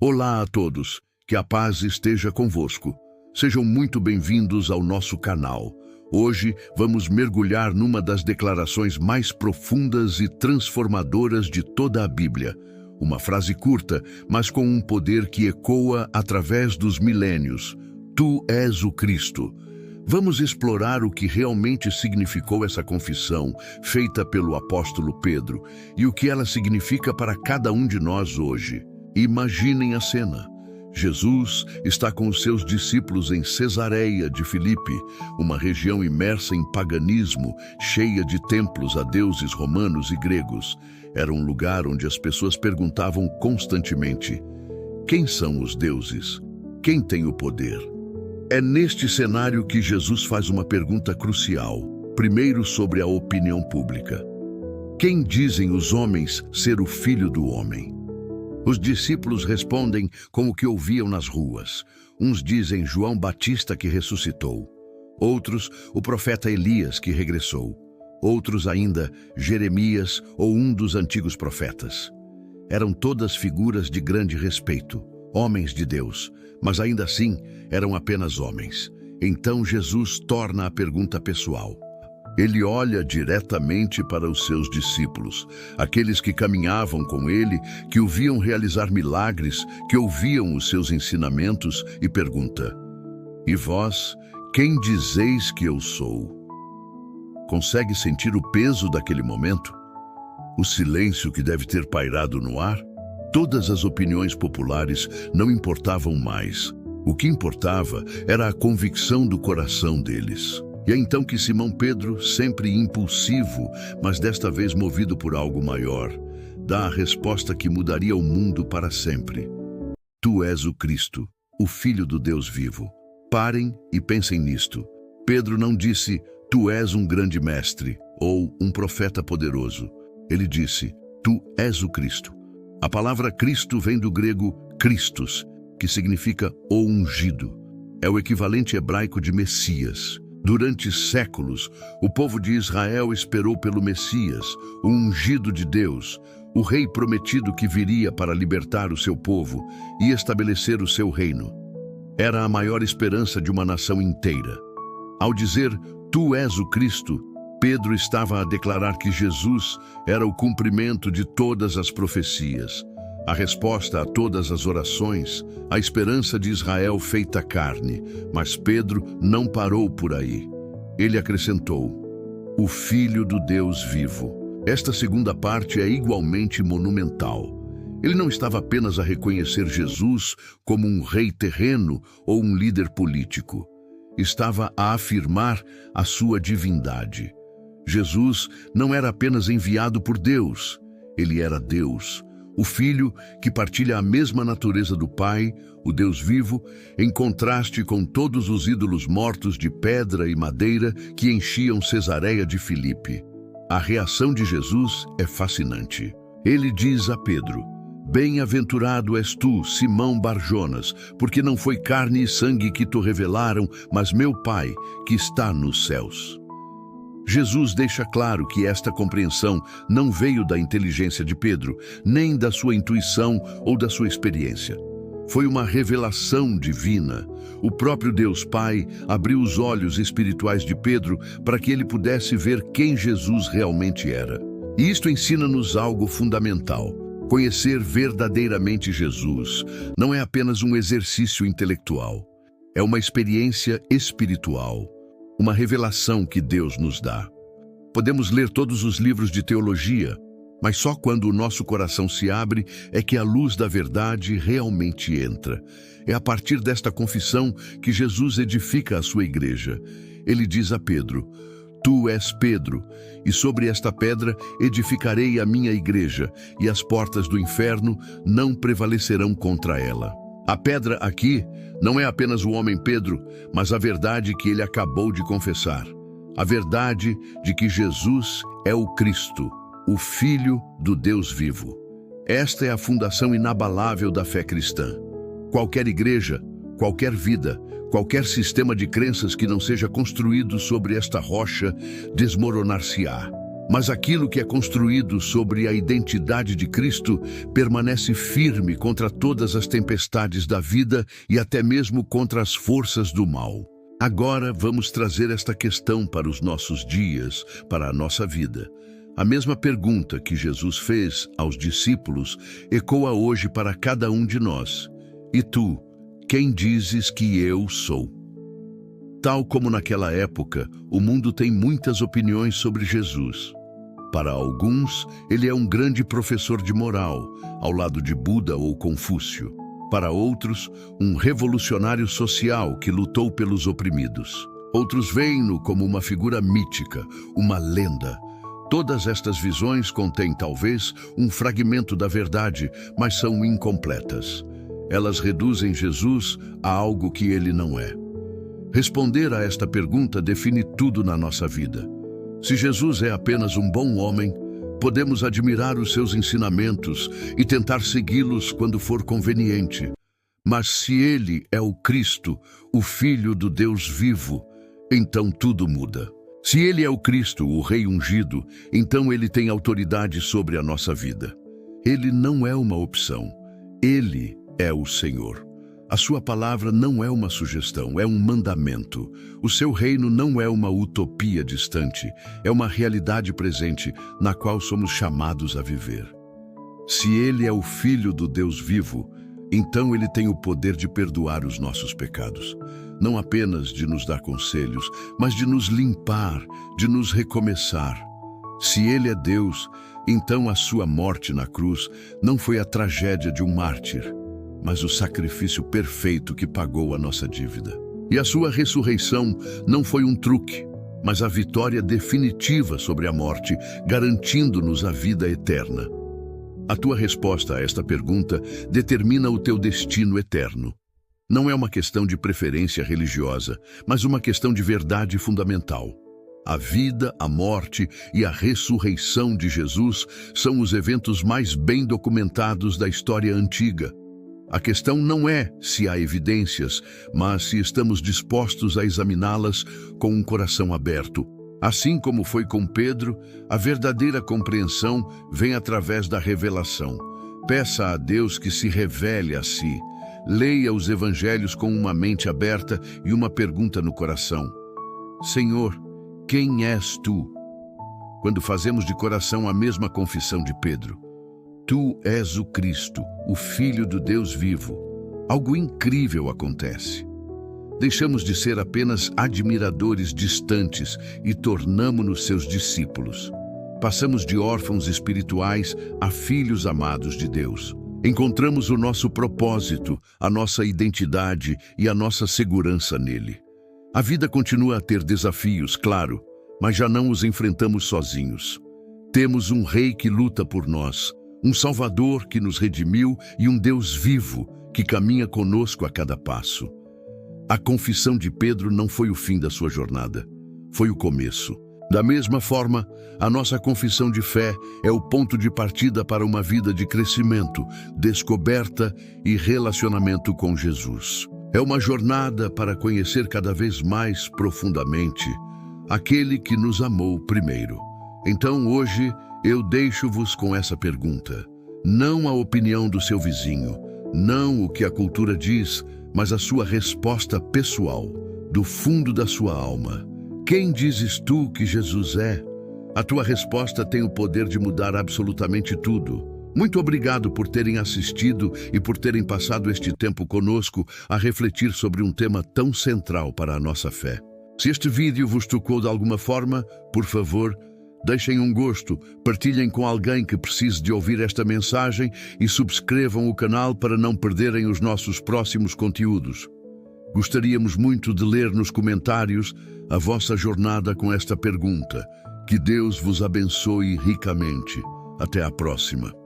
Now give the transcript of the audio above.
Olá a todos, que a paz esteja convosco. Sejam muito bem-vindos ao nosso canal. Hoje vamos mergulhar numa das declarações mais profundas e transformadoras de toda a Bíblia. Uma frase curta, mas com um poder que ecoa através dos milênios. Tu és o Cristo. Vamos explorar o que realmente significou essa confissão feita pelo apóstolo Pedro e o que ela significa para cada um de nós hoje. Imaginem a cena. Jesus está com os seus discípulos em Cesareia de Filipe, uma região imersa em paganismo, cheia de templos a deuses romanos e gregos. Era um lugar onde as pessoas perguntavam constantemente: quem são os deuses? Quem tem o poder? É neste cenário que Jesus faz uma pergunta crucial, primeiro sobre a opinião pública. Quem dizem os homens ser o Filho do Homem? Os discípulos respondem com o que ouviam nas ruas. Uns dizem João Batista que ressuscitou. Outros, o profeta Elias que regressou. Outros ainda, Jeremias ou um dos antigos profetas. Eram todas figuras de grande respeito, homens de Deus, mas ainda assim eram apenas homens. Então Jesus torna a pergunta pessoal. Ele olha diretamente para os seus discípulos, aqueles que caminhavam com ele, que o viam realizar milagres, que ouviam os seus ensinamentos, e pergunta: e vós, quem dizeis que eu sou? Consegue sentir o peso daquele momento? O silêncio que deve ter pairado no ar? Todas as opiniões populares não importavam mais. O que importava era a convicção do coração deles. E é então que Simão Pedro, sempre impulsivo, mas desta vez movido por algo maior, dá a resposta que mudaria o mundo para sempre. Tu és o Cristo, o Filho do Deus vivo. Parem e pensem nisto. Pedro não disse, tu és um grande mestre, ou um profeta poderoso. Ele disse, tu és o Cristo. A palavra Cristo vem do grego Christos, que significa o ungido. É o equivalente hebraico de Messias. Durante séculos, o povo de Israel esperou pelo Messias, o ungido de Deus, o rei prometido que viria para libertar o seu povo e estabelecer o seu reino. Era a maior esperança de uma nação inteira. Ao dizer, tu és o Cristo, Pedro estava a declarar que Jesus era o cumprimento de todas as profecias, a resposta a todas as orações, a esperança de Israel feita carne. Mas Pedro não parou por aí. Ele acrescentou, o Filho do Deus vivo. Esta segunda parte é igualmente monumental. Ele não estava apenas a reconhecer Jesus como um rei terreno ou um líder político. Estava a afirmar a sua divindade. Jesus não era apenas enviado por Deus. Ele era Deus. O Filho, que partilha a mesma natureza do Pai, o Deus vivo, em contraste com todos os ídolos mortos de pedra e madeira que enchiam Cesareia de Filipe. A reação de Jesus é fascinante. Ele diz a Pedro, bem-aventurado és tu, Simão Barjonas, porque não foi carne e sangue que te revelaram, mas meu Pai, que está nos céus. Jesus deixa claro que esta compreensão não veio da inteligência de Pedro, nem da sua intuição ou da sua experiência. Foi uma revelação divina. O próprio Deus Pai abriu os olhos espirituais de Pedro para que ele pudesse ver quem Jesus realmente era. E isto ensina-nos algo fundamental. Conhecer verdadeiramente Jesus não é apenas um exercício intelectual. É uma experiência espiritual. Uma revelação que Deus nos dá. Podemos ler todos os livros de teologia, mas só quando o nosso coração se abre é que a luz da verdade realmente entra. É a partir desta confissão que Jesus edifica a sua igreja. Ele diz a Pedro, tu és Pedro, e sobre esta pedra edificarei a minha igreja, e as portas do inferno não prevalecerão contra ela. A pedra aqui não é apenas o homem Pedro, mas a verdade que ele acabou de confessar. A verdade de que Jesus é o Cristo, o Filho do Deus vivo. Esta é a fundação inabalável da fé cristã. Qualquer igreja, qualquer vida, qualquer sistema de crenças que não seja construído sobre esta rocha desmoronar-se-á. Mas aquilo que é construído sobre a identidade de Cristo permanece firme contra todas as tempestades da vida e até mesmo contra as forças do mal. Agora vamos trazer esta questão para os nossos dias, para a nossa vida. A mesma pergunta que Jesus fez aos discípulos ecoa hoje para cada um de nós. E tu, quem dizes que eu sou? Tal como naquela época, o mundo tem muitas opiniões sobre Jesus. Para alguns, ele é um grande professor de moral, ao lado de Buda ou Confúcio. Para outros, um revolucionário social que lutou pelos oprimidos. Outros veem-no como uma figura mítica, uma lenda. Todas estas visões contêm, talvez, um fragmento da verdade, mas são incompletas. Elas reduzem Jesus a algo que ele não é. Responder a esta pergunta define tudo na nossa vida. Se Jesus é apenas um bom homem, podemos admirar os seus ensinamentos e tentar segui-los quando for conveniente. Mas se ele é o Cristo, o Filho do Deus vivo, então tudo muda. Se ele é o Cristo, o Rei ungido, então ele tem autoridade sobre a nossa vida. Ele não é uma opção. Ele é o Senhor. A sua palavra não é uma sugestão, é um mandamento. O seu reino não é uma utopia distante, é uma realidade presente na qual somos chamados a viver. Se ele é o Filho do Deus vivo, então ele tem o poder de perdoar os nossos pecados. Não apenas de nos dar conselhos, mas de nos limpar, de nos recomeçar. Se ele é Deus, então a sua morte na cruz não foi a tragédia de um mártir, mas o sacrifício perfeito que pagou a nossa dívida. E a sua ressurreição não foi um truque, mas a vitória definitiva sobre a morte, garantindo-nos a vida eterna. A tua resposta a esta pergunta determina o teu destino eterno. Não é uma questão de preferência religiosa, mas uma questão de verdade fundamental. A vida, a morte e a ressurreição de Jesus são os eventos mais bem documentados da história antiga. A questão não é se há evidências, mas se estamos dispostos a examiná-las com um coração aberto. Assim como foi com Pedro, a verdadeira compreensão vem através da revelação. Peça a Deus que se revele a si. Leia os evangelhos com uma mente aberta e uma pergunta no coração. Senhor, quem és tu? Quando fazemos de coração a mesma confissão de Pedro, tu és o Cristo, o Filho do Deus vivo, algo incrível acontece. Deixamos de ser apenas admiradores distantes e tornamo-nos seus discípulos. Passamos de órfãos espirituais a filhos amados de Deus. Encontramos o nosso propósito, a nossa identidade e a nossa segurança nele. A vida continua a ter desafios, claro, mas já não os enfrentamos sozinhos. Temos um Rei que luta por nós, um Salvador que nos redimiu e um Deus vivo que caminha conosco a cada passo. A confissão de Pedro não foi o fim da sua jornada, foi o começo. Da mesma forma, a nossa confissão de fé é o ponto de partida para uma vida de crescimento, descoberta e relacionamento com Jesus. É uma jornada para conhecer cada vez mais profundamente aquele que nos amou primeiro. Então hoje eu deixo-vos com essa pergunta. Não a opinião do seu vizinho, não o que a cultura diz, mas a sua resposta pessoal, do fundo da sua alma. Quem dizes tu que Jesus é? A tua resposta tem o poder de mudar absolutamente tudo. Muito obrigado por terem assistido e por terem passado este tempo conosco a refletir sobre um tema tão central para a nossa fé. Se este vídeo vos tocou de alguma forma, por favor, deixem um gosto, partilhem com alguém que precise de ouvir esta mensagem e subscrevam o canal para não perderem os nossos próximos conteúdos. Gostaríamos muito de ler nos comentários a vossa jornada com esta pergunta. Que Deus vos abençoe ricamente. Até a próxima.